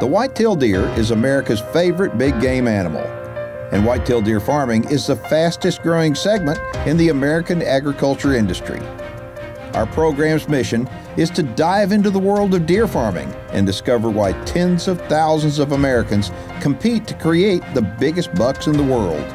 The whitetail deer is America's favorite big game animal, and whitetail deer farming is the fastest growing segment in the American agriculture industry. Our program's mission is to dive into the world of deer farming and discover why tens of thousands of Americans compete to create the biggest bucks in the world.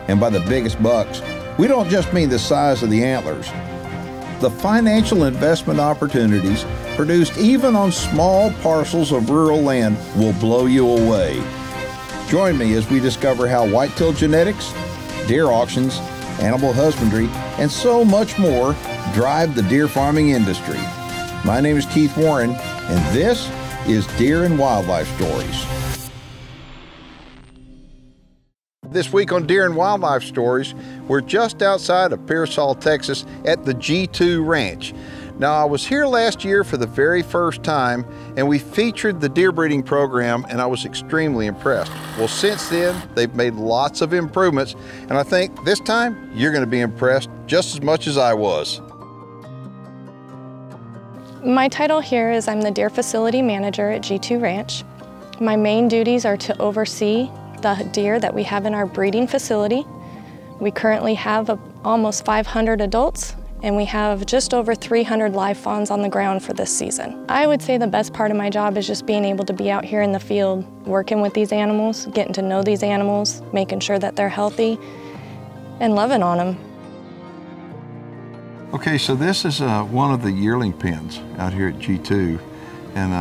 And by the biggest bucks, we don't just mean the size of the antlers. The financial investment opportunities produced even on small parcels of rural land will blow you away. Join me as we discover how whitetail genetics, deer auctions, animal husbandry, and so much more drive the deer farming industry. My name is Keith Warren, and this is Deer and Wildlife Stories. This week on Deer and Wildlife Stories, we're just outside of Pearsall, Texas at the G2 Ranch. Now, I was here last year for the very first time, and we featured the deer breeding program, and I was extremely impressed. Well, since then, they've made lots of improvements, and I think this time you're going to be impressed just as much as I was. My title here is I'm the Deer Facility Manager at G2 Ranch. My main duties are to oversee the deer that we have in our breeding facility. We currently have almost 500 adults, and we have just over 300 live fawns on the ground for this season. I would say the best part of my job is just being able to be out here in the field, working with these animals, getting to know these animals, making sure that they're healthy, and loving on them. Okay, so this is one of the yearling pens out here at G2, and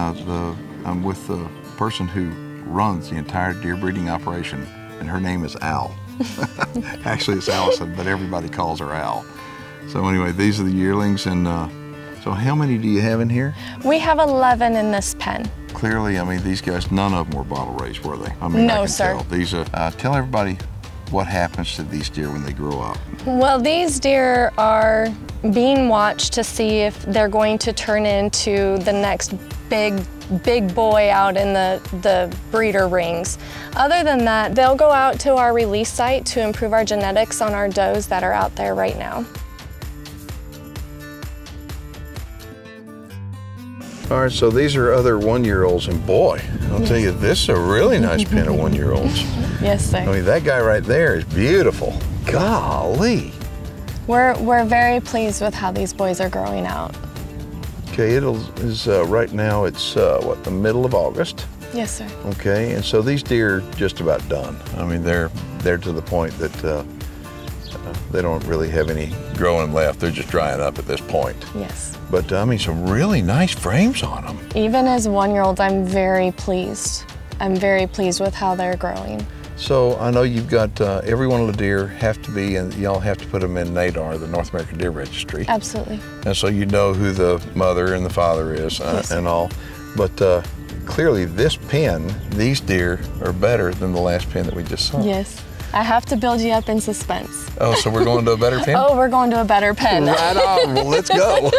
I'm with the person who runs the entire deer breeding operation, and her name is Al. Actually, it's Allison, but everybody calls her Al. So anyway, these are the yearlings, and so how many do you have in here? We have 11 in this pen. Clearly, I mean, these guys, none of them were bottle raised, were they? I mean, no, I can sir. tell. These tell everybody what happens to these deer when they grow up. Well, these deer are being watched to see if they're going to turn into the next big boy out in the breeder rings. Other than that, they'll go out to our release site to improve our genetics on our does that are out there right now. All right, so these are other one-year-olds, and boy, I'll tell you, this is a really nice pen of one-year-olds. Yes, sir. I mean, that guy right there is beautiful. Golly. We're very pleased with how these boys are growing out. Okay, right now it's what, the middle of August? Yes, sir. Okay, and so these deer are just about done. I mean, they're to the point that they don't really have any growing left. They're just drying up at this point. Yes. But I mean, some really nice frames on them. Even as one-year-olds, I'm very pleased. I'm very pleased with how they're growing. So I know you've got every one of the deer have to be, and y'all have to put them in NADAR, the North American Deer Registry. Absolutely. And so you know who the mother and the father is Yes, and all. But clearly this pen, these deer are better than the last pen that we just saw. Yes. I have to build you up in suspense. Oh, so we're going to a better pen? Oh, we're going to a better pen. Right on, well, let's go.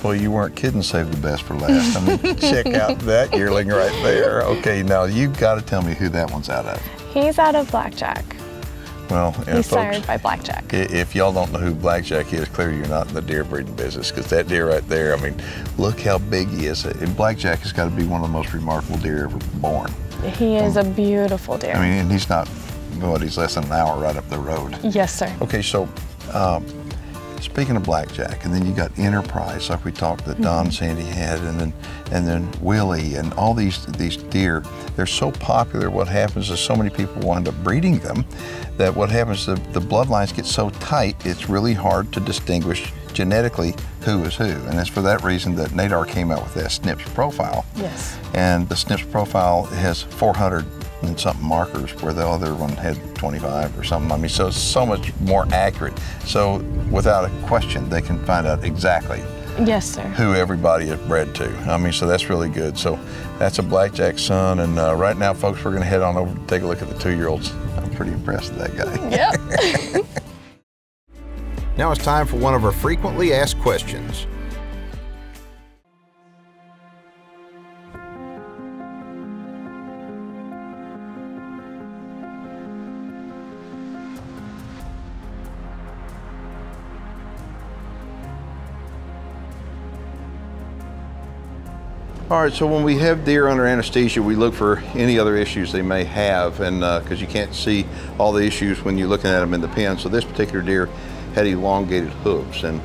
Well, you weren't kidding, save the best for last. I mean, check out that yearling right there. Okay, now you've got to tell me who that one's out of. He's out of Blackjack. Well, He's folks, sired by Blackjack. If y'all don't know who Blackjack is, clearly you're not in the deer breeding business, because that deer right there, I mean, look how big he is. And Blackjack has got to be one of the most remarkable deer ever born. He is a beautiful deer. I mean, and he's not, what, he's less than an hour right up the road. Yes, sir. Okay, so speaking of Blackjack, and then you got Enterprise, like we talked, that Don and Sandy had, and then Willie, and all these deer, they're so popular. What happens is so many people wind up breeding them that what happens is the bloodlines get so tight, it's really hard to distinguish genetically who is who. And it's for that reason that NADAR came out with that SNPs profile. Yes. And the SNPs profile has 400 and something markers, where the other one had 25 or something. I mean, so it's so much more accurate. So without a question, they can find out exactly Yes, sir. who everybody is bred to. I mean, so that's really good. So that's a Blackjack son, and right now, folks, we're gonna head on over and take a look at the 2-year-olds. I'm pretty impressed with that guy. Yep. Now it's time for one of our frequently asked questions. All right, so when we have deer under anesthesia, we look for any other issues they may have, and because you can't see all the issues when you're looking at them in the pen. So this particular deer had elongated hooves, and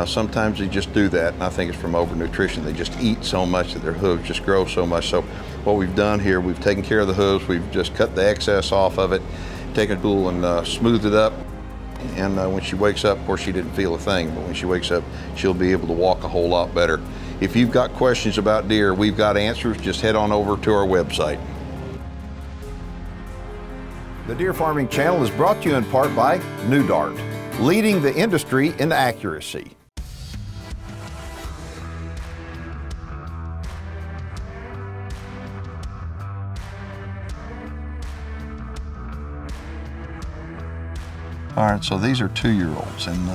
sometimes they just do that, and I think it's from overnutrition. They just eat so much that their hooves just grow so much. So what we've done here, we've taken care of the hooves, we've just cut the excess off of it, taken a tool and smoothed it up. And when she wakes up, of course she didn't feel a thing, but when she wakes up, she'll be able to walk a whole lot better. If you've got questions about deer, we've got answers. Just head on over to our website. The Deer Farming Channel is brought to you in part by New Dart, leading the industry in accuracy. All right, so these are 2-year-olds, and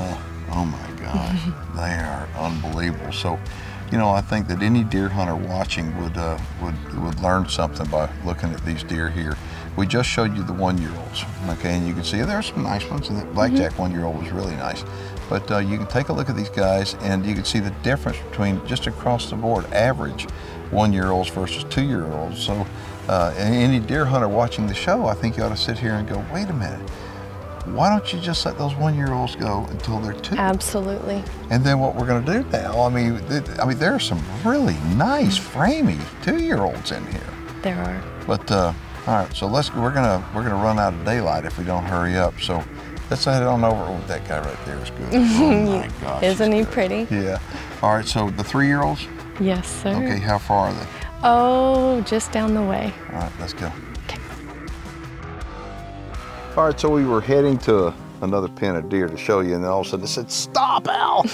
oh my gosh, they are unbelievable. So, you know, I think that any deer hunter watching would learn something by looking at these deer here. We just showed you the 1-year-olds, okay, and you can see there's some nice ones, and the blackjack 1-year-old was really nice. But you can take a look at these guys, and you can see the difference between just across the board average 1-year-olds versus 2-year-olds. So any deer hunter watching the show, I think you ought to sit here and go, wait a minute. Why don't you just let those 1-year-olds go until they're 2? Absolutely. And then what we're going to do now, I mean, there are some really nice, framey 2-year-olds in here. There are. But all right, so we're gonna run out of daylight if we don't hurry up. So let's head on over. Oh, that guy right there is good. Oh my gosh. Isn't he pretty? Yeah. All right, so the 3-year-olds? Yes, sir. Okay, how far are they? Oh, just down the way. All right, let's go. All right, so we were heading to another pen of deer to show you, and then all of a sudden it said, "Stop, Al!"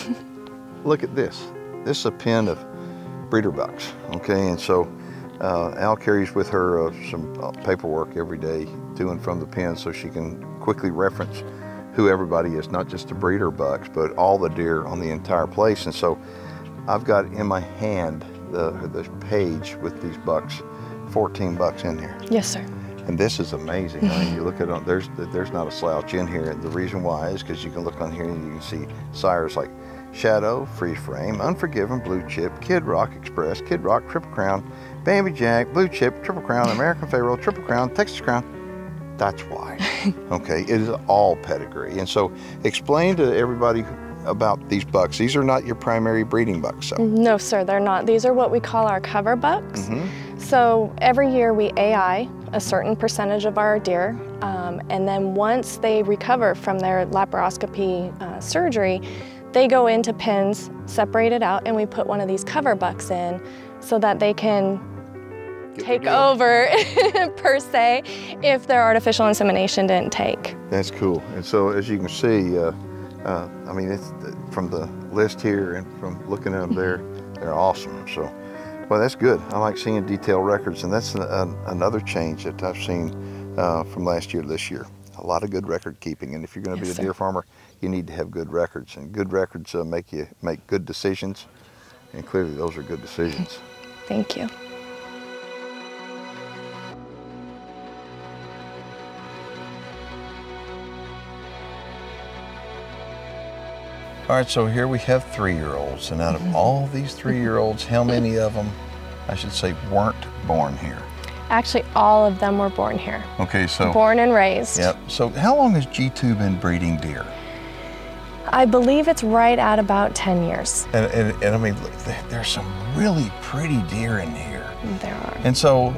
Look at this. This is a pen of breeder bucks, okay? And so Al carries with her some paperwork every day to and from the pen so she can quickly reference who everybody is, not just the breeder bucks, but all the deer on the entire place. And so I've got in my hand the page with these bucks, 14 bucks in here. Yes, sir. And this is amazing. I mean, you look at it, there's not a slouch in here. And the reason why is because you can look on here and you can see sires like Shadow, Freeze Frame, Unforgiven, Blue Chip, Kid Rock Express, Kid Rock, Triple Crown, Bambi Jack, Blue Chip, Triple Crown, American Pharaoh, Triple Crown, Texas Crown. That's why. Okay, it is all pedigree. And so explain to everybody about these bucks. These are not your primary breeding bucks, so. No, sir, they're not. These are what we call our cover bucks. So every year we AI a certain percentage of our deer, and then once they recover from their laparoscopy surgery, they go into pens, separated out, and we put one of these cover bucks in so that they can take over, per se, if their artificial insemination didn't take. That's cool. And so as you can see, I mean, it's from the list here and from looking at them there, they're awesome. So, well, that's good. I like seeing detailed records, and that's another change that I've seen from last year to this year. A lot of good record keeping, and if you're going to be a deer farmer, you need to have good records, and good records make you make good decisions, and clearly those are good decisions. Thank you. All right, so here we have 3-year-olds, and out of all these 3-year-olds, how many of them, I should say, weren't born here? Actually, all of them were born here. Okay, so. Born and raised. Yep. So how long has G2 been breeding deer? I believe it's right at about 10 years. And I mean, there's some really pretty deer in here. There are. And so,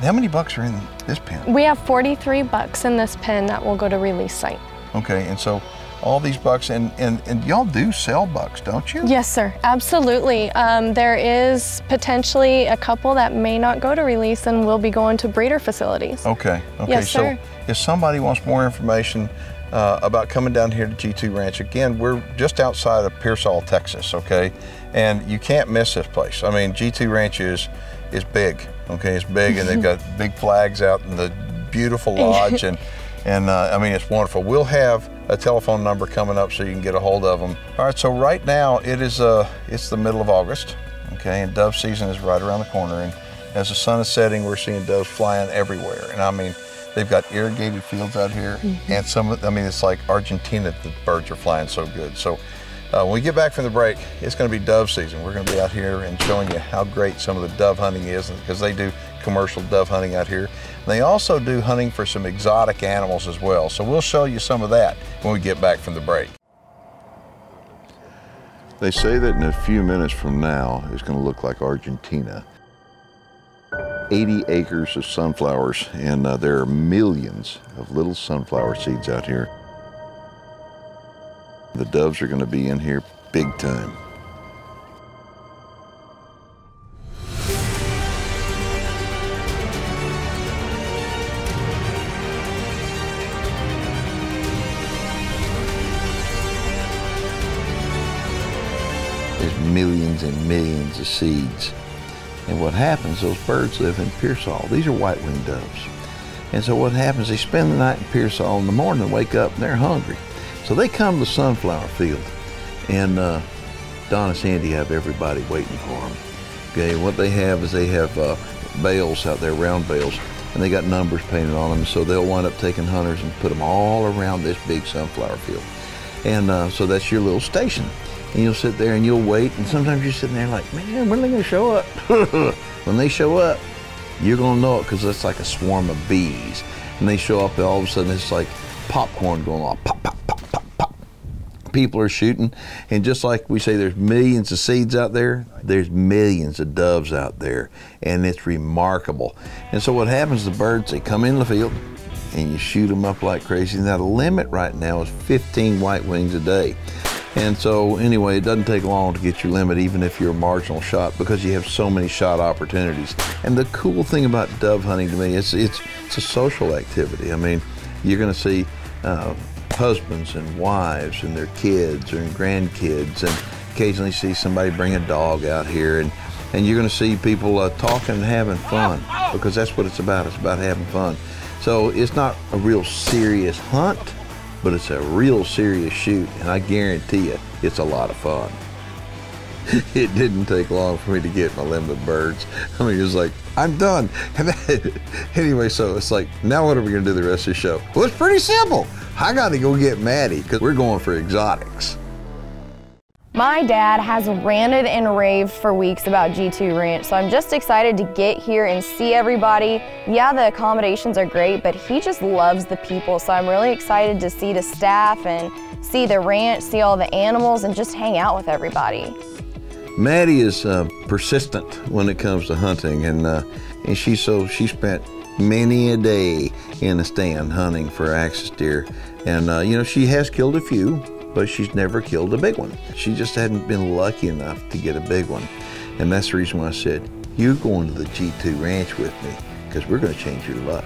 how many bucks are in this pen? We have 43 bucks in this pen that will go to release site. Okay, and so all these bucks, and y'all do sell bucks, don't you? Yes, sir, absolutely. There is potentially a couple that may not go to release and will be going to breeder facilities. Okay, yes, sir. So if somebody wants more information about coming down here to G2 Ranch, again, we're just outside of Pearsall, Texas, okay? And you can't miss this place. I mean, G2 Ranch is big, okay? It's big, and they've got big flags out in the beautiful lodge, and I mean, it's wonderful. We'll have a telephone number coming up so you can get a hold of them. All right, so right now it's the middle of August, okay, and dove season is right around the corner, and as the sun is setting, we're seeing doves flying everywhere. And I mean, they've got irrigated fields out here, and some of, I mean, it's like Argentina, the birds are flying so good. So When we get back from the break, it's going to be dove season. We're going to be out here and showing you how great some of the dove hunting is, because they do commercial dove hunting out here. They also do hunting for some exotic animals as well. So we'll show you some of that when we get back from the break. They say that in a few minutes from now, it's going to look like Argentina. 80 acres of sunflowers, and there are millions of little sunflower seeds out here. The doves are going to be in here big time. There's millions and millions of seeds. And what happens, those birds live in Pearsall. These are white-winged doves. And so what happens, they spend the night in Pearsall. In the morning, they wake up and they're hungry. So they come to the sunflower field. And Don and Sandy have everybody waiting for them. Okay, what they have is they have bales out there, round bales, and they got numbers painted on them. So they'll wind up taking hunters and put them all around this big sunflower field. And so that's your little station. And you'll sit there and you'll wait, and sometimes you're sitting there like, man, when are they gonna show up? When they show up, you're gonna know it, because it's like a swarm of bees. And they show up, and all of a sudden it's like popcorn going on, pop, pop, pop, pop, pop. People are shooting, and just like we say there's millions of seeds out there, there's millions of doves out there, and it's remarkable. And so what happens, the birds, they come in the field, and you shoot them up like crazy. Now the limit right now is 15 white wings a day. And so anyway, it doesn't take long to get your limit, even if you're a marginal shot, because you have so many shot opportunities. And the cool thing about dove hunting to me, it's a social activity. I mean, you're gonna see husbands and wives and their kids and grandkids, and occasionally see somebody bring a dog out here, and you're gonna see people talking and having fun, because that's what it's about having fun. So it's not a real serious hunt, but it's a real serious shoot, and I guarantee you, it's a lot of fun. It didn't take long for me to get my limit of birds. I mean, it was like, I'm done. Anyway, so it's like, now what are we gonna do the rest of the show? Well, it's pretty simple. I gotta go get Matti, because we're going for exotics. My dad has ranted and raved for weeks about G2 Ranch, so I'm just excited to get here and see everybody. Yeah, the accommodations are great, but he just loves the people, so I'm really excited to see the staff and see the ranch, see all the animals, and just hang out with everybody. Matti is persistent when it comes to hunting, and she spent many a day in a stand hunting for axis deer, and you know, she has killed a few, but she's never killed a big one. She just hadn't been lucky enough to get a big one. And that's the reason why I said, you're going to the G2 Ranch with me, because we're gonna change your luck.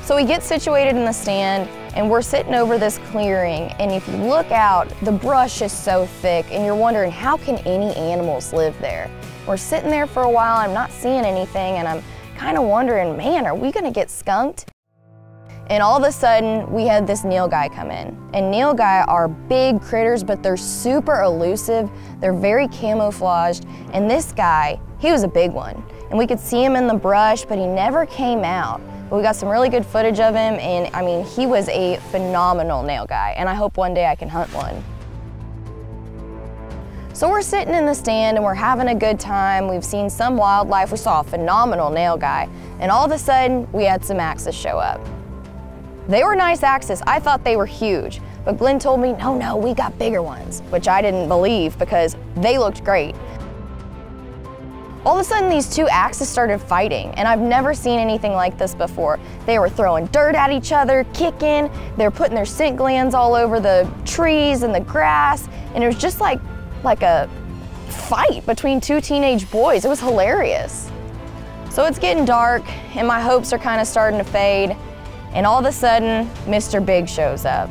So we get situated in the stand, and we're sitting over this clearing, and if you look out, the brush is so thick, and you're wondering, how can any animals live there? We're sitting there for a while, I'm not seeing anything, and I'm kind of wondering, man, are we gonna get skunked? And all of a sudden, we had this nilgai come in. And nilgai are big critters, but they're super elusive. They're very camouflaged. And this guy, he was a big one. And we could see him in the brush, but he never came out. But we got some really good footage of him, and I mean, he was a phenomenal nilgai, and I hope one day I can hunt one. So we're sitting in the stand and we're having a good time. We've seen some wildlife. We saw a phenomenal nilgai. And all of a sudden, we had some axis show up. They were nice axis. I thought they were huge, but Glenn told me, no, we got bigger ones, which I didn't believe because they looked great. All of a sudden, these two axes started fighting, and I've never seen anything like this before. They were throwing dirt at each other, kicking, they were putting their scent glands all over the trees and the grass, and it was just like a fight between two teenage boys. It was hilarious. So it's getting dark, and my hopes are kind of starting to fade. And all of a sudden, Mr. Big shows up.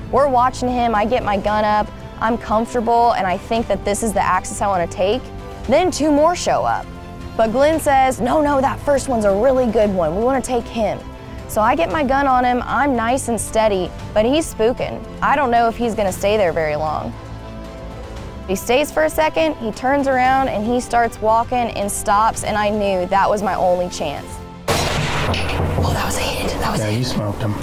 We're watching him, I get my gun up, I'm comfortable, and I think that this is the axis I want to take. Then two more show up. But Glenn says, no, that first one's a really good one. We want to take him. So I get my gun on him, I'm nice and steady, but he's spooking. I don't know if he's going to stay there very long. He stays for a second, he turns around, and he starts walking and stops, and I knew that was my only chance. Oh, that was a hit. That was a hit. Yeah, you smoked him.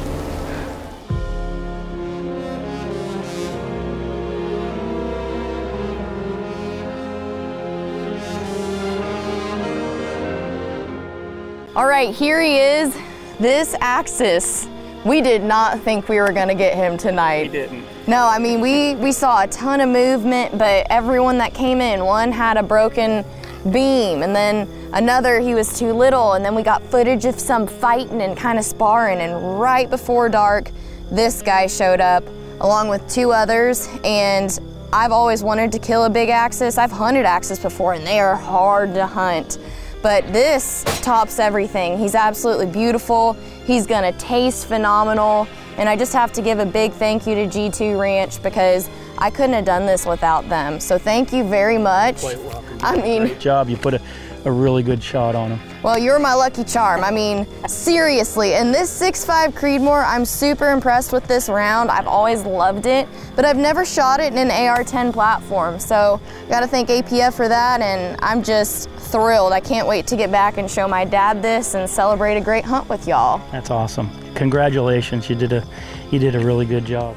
All right, here he is. This Axis, we did not think we were gonna get him tonight. We didn't. No, I mean, we saw a ton of movement, but everyone that came in, one had a broken beam, and then another, he was too little, and then we got footage of some fighting and kind of sparring, and right before dark, this guy showed up along with 2 others, and I've always wanted to kill a big Axis. I've hunted Axis before, and they are hard to hunt. But this tops everything. He's absolutely beautiful. He's gonna taste phenomenal. And I just have to give a big thank you to G2 Ranch because I couldn't have done this without them. So thank you very much. Quite welcome. I mean, great job. You put a really good shot on him. well, you're my lucky charm. I mean, seriously, and this 6.5 Creedmoor, I'm super impressed with this round. I've always loved it, but I've never shot it in an AR-10 platform. So gotta thank APF for that, and I'm just thrilled. I can't wait to get back and show my dad this and celebrate a great hunt with y'all. That's awesome. Congratulations. You did a really good job.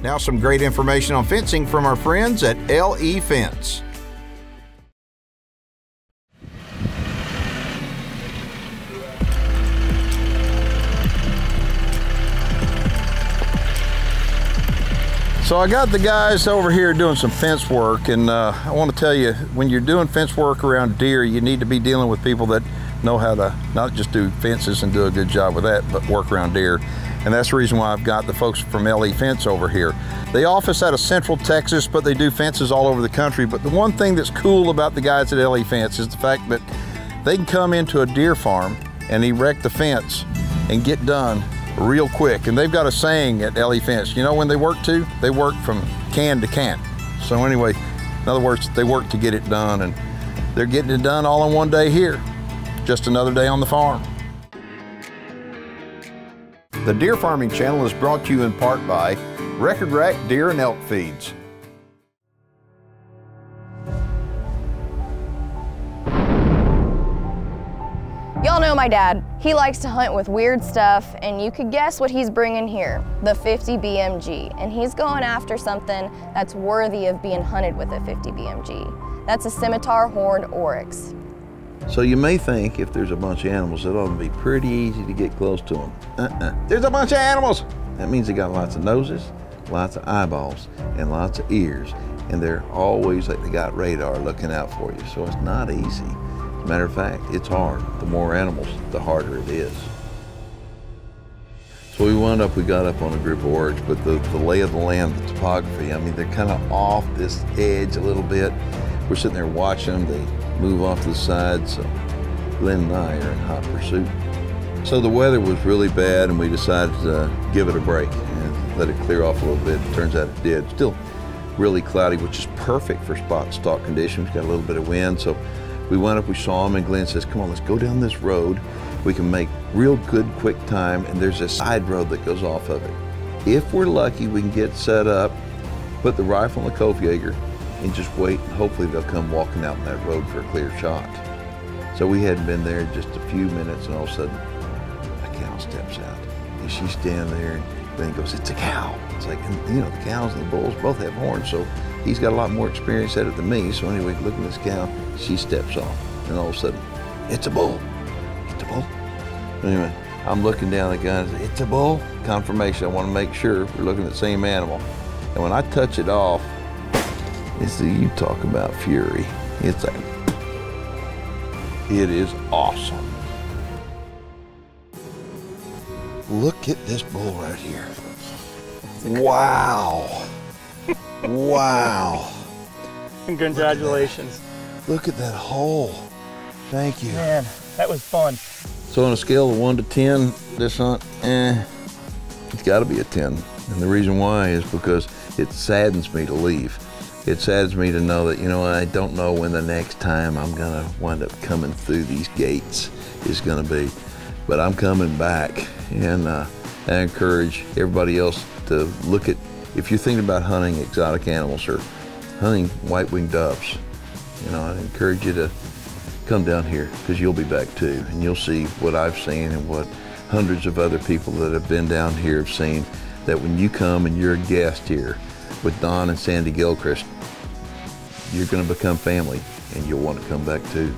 Now some great information on fencing from our friends at LE Fence. So I got the guys over here doing some fence work, and I want to tell you, when you're doing fence work around deer, you need to be dealing with people that know how to not just do fences and do a good job with that, but work around deer. And that's the reason why I've got the folks from LE Fence over here. They office out of Central Texas, but they do fences all over the country. But the one thing that's cool about the guys at LE Fence is the fact that they can come into a deer farm and erect the fence and get done real quick. And they've got a saying at LE Fence, you know when they work to? They work from can to can. So anyway, in other words, they work to get it done, and they're getting it done all in one day here. Just another day on the farm. The Deer Farming Channel is brought to you in part by Record Rack Deer and Elk Feeds. Y'all know my dad. He likes to hunt with weird stuff, and you could guess what he's bringing here, the 50 BMG. And he's going after something that's worthy of being hunted with a 50 BMG. That's a Scimitar Horned Oryx. So you may think if there's a bunch of animals, it ought to be pretty easy to get close to them. There's a bunch of animals! That means they got lots of noses, lots of eyeballs, and lots of ears. And they're always like they got radar looking out for you. So it's not easy. As a matter of fact, it's hard. The more animals, the harder it is. So we got up on a group of oryx, but the lay of the land, the topography, I mean, they're kind of off this edge a little bit. We're sitting there watching them. They move off to the side, so Glenn and I are in hot pursuit. So the weather was really bad, and we decided to give it a break and let it clear off a little bit. It turns out it did. Still really cloudy, which is perfect for spot and stalk conditions. Got a little bit of wind, so we went up, we saw him, and Glenn says, come on, let's go down this road. We can make real good, quick time, and there's a side road that goes off of it. If we're lucky, we can get set up, put the rifle in the Kopfjager, and just wait, and hopefully they'll come walking out in that road for a clear shot. So we hadn't been there just a few minutes, and all of a sudden, a cow steps out. And she's standing there, and Glenn goes, it's a cow. It's like, and, you know, the cows and the bulls both have horns, so he's got a lot more experience at it than me. So anyway, looking at this cow, she steps off, and all of a sudden, it's a bull. It's a bull. Anyway, I'm looking down at the gun, and I say, it's a bull. Confirmation, I want to make sure we're looking at the same animal. And when I touch it off, you talk about fury. It's like, it is awesome. Look at this bull right here. Wow. Wow. Congratulations. Look at that hole. Thank you. Man, that was fun. So on a scale of 1 to 10, this hunt, it's got to be a 10. And the reason why is because it saddens me to leave. It saddens me to know that, you know, I don't know when the next time I'm gonna wind up coming through these gates is gonna be, but I'm coming back. And I encourage everybody else to look at, if you're thinking about hunting exotic animals or hunting white-winged doves, you know, I encourage you to come down here, because you'll be back too, and you'll see what I've seen and what hundreds of other people that have been down here have seen, that when you come and you're a guest here with Don and Sandy Gilchrist, you're going to become family, and you'll want to come back too.